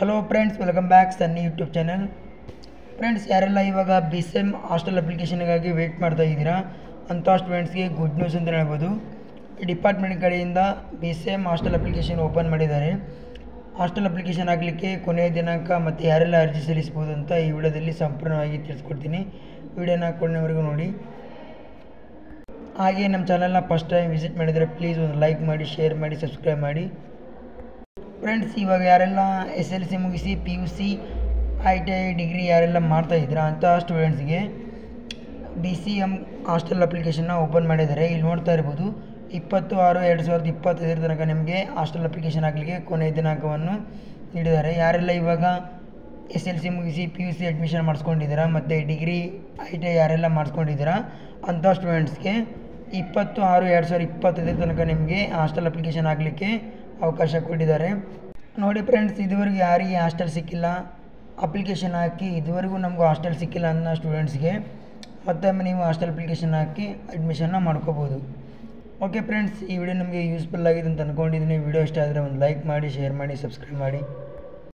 Hello friends, welcome back ಸನ್ನಿ YouTube channel. Friends, ಯಾರೆಲ್ಲ ಇವಾಗ BCM hostel ಅಪ್ಲಿಕೇಶನ್ಗಾಗಿ weight ಮಾಡ್ತಾ ಇದ್ದೀರಾ ಅಂಥ ಸ್ಟೂಡೆಂಟ್ಸ್ಗೆ ಗುಡ್ ನ್ಯೂಸ್ ಅಂತ ಹೇಳ್ಬೋದು. ಡಿಪಾರ್ಟ್ಮೆಂಟ್ ಕಡೆಯಿಂದ BCM ಹಾಸ್ಟೆಲ್ ಅಪ್ಲಿಕೇಶನ್ ಓಪನ್ ಮಾಡಿದ್ದಾರೆ. ಹಾಸ್ಟೆಲ್ ಅಪ್ಲಿಕೇಶನ್ ಆಗಲಿಕ್ಕೆ ಕೊನೆಯ ದಿನಾಂಕ ಮತ್ತು ಯಾರೆಲ್ಲ ಅರ್ಜಿ ಸಲ್ಲಿಸ್ಬೋದು ಅಂತ ಈ ವಿಡಿಯೋದಲ್ಲಿ ಸಂಪೂರ್ಣವಾಗಿ ತಿಳಿಸ್ಕೊಡ್ತೀನಿ. ವಿಡಿಯೋನ ಕೊನೆವರೆಗೂ ನೋಡಿ. ಹಾಗೆ ನಮ್ಮ ಚಾನಲ್ನ ಫಸ್ಟ್ ಟೈಮ್ ವಿಸಿಟ್ ಮಾಡಿದರೆ ಪ್ಲೀಸ್ ಒಂದು ಲೈಕ್ ಮಾಡಿ, ಶೇರ್ ಮಾಡಿ, ಸಬ್ಸ್ಕ್ರೈಬ್ ಮಾಡಿ. ಫ್ರೆಂಡ್ಸ್, ಇವಾಗ ಯಾರೆಲ್ಲ SLC ಮುಗಿಸಿ PUC ITI ಡಿಗ್ರಿ ಯಾರೆಲ್ಲ ಮಾಡ್ತಾಯಿದ್ದೀರಾ ಅಂಥ ಸ್ಟೂಡೆಂಟ್ಸ್ಗೆ BCM ಹಾಸ್ಟೆಲ್ ಅಪ್ಲಿಕೇಶನ್ನ ಓಪನ್ ಮಾಡಿದ್ದಾರೆ. ಇಲ್ಲಿ ನೋಡ್ತಾ ಇರ್ಬೋದು, 20/6/2025 ತನಕ ನಿಮಗೆ ಹಾಸ್ಟೆಲ್ ಅಪ್ಲಿಕೇಶನ್ ಆಗಲಿಕ್ಕೆ ಕೊನೆಯ ದಿನಾಂಕವನ್ನು ನೀಡಿದ್ದಾರೆ. ಯಾರೆಲ್ಲ ಇವಾಗ SLC ಮುಗಿಸಿ PUC ಅಡ್ಮಿಷನ್ ಮಾಡಿಸ್ಕೊಂಡಿದ್ದೀರಾ ಮತ್ತು ಡಿಗ್ರಿ ITI ಯಾರೆಲ್ಲ ಮಾಡಿಸ್ಕೊಂಡಿದ್ದೀರಾ ಅಂಥ ಸ್ಟೂಡೆಂಟ್ಸ್ಗೆ 20/6/2025 ತನಕ ನಿಮಗೆ ಹಾಸ್ಟೆಲ್ ಅಪ್ಲಿಕೇಶನ್ ಆಗಲಿಕ್ಕೆ ಅವಕಾಶ ಕೊಟ್ಟಿದ್ದಾರೆ. ನೋಡಿ ಫ್ರೆಂಡ್ಸ್, ಇದುವರೆಗೂ ಯಾರಿಗೆ ಹಾಸ್ಟೆಲ್ ಸಿಕ್ಕಿಲ್ಲ, ಅಪ್ಲಿಕೇಶನ್ ಹಾಕಿ ಇದುವರೆಗೂ ನಮಗೂ ಹಾಸ್ಟೆಲ್ ಸಿಕ್ಕಿಲ್ಲ ಅನ್ನೋ ಸ್ಟೂಡೆಂಟ್ಸ್ಗೆ ಮತ್ತೊಮ್ಮೆ ನೀವು ಹಾಸ್ಟೆಲ್ ಅಪ್ಲಿಕೇಶನ್ ಹಾಕಿ ಅಡ್ಮಿಷನ್ನ ಮಾಡ್ಕೋಬೋದು. ಓಕೆ ಫ್ರೆಂಡ್ಸ್, ಈ ವಿಡಿಯೋ ನಿಮಗೆ ಯೂಸ್ಫುಲ್ ಆಗಿದೆ ಅಂತ ಅಂದ್ಕೊಂಡಿದ್ದೀನಿ. ವಿಡಿಯೋ ಇಷ್ಟ ಆದರೆ ಒಂದು ಲೈಕ್ ಮಾಡಿ, ಶೇರ್ ಮಾಡಿ, ಸಬ್ಸ್ಕ್ರೈಬ್ ಮಾಡಿ.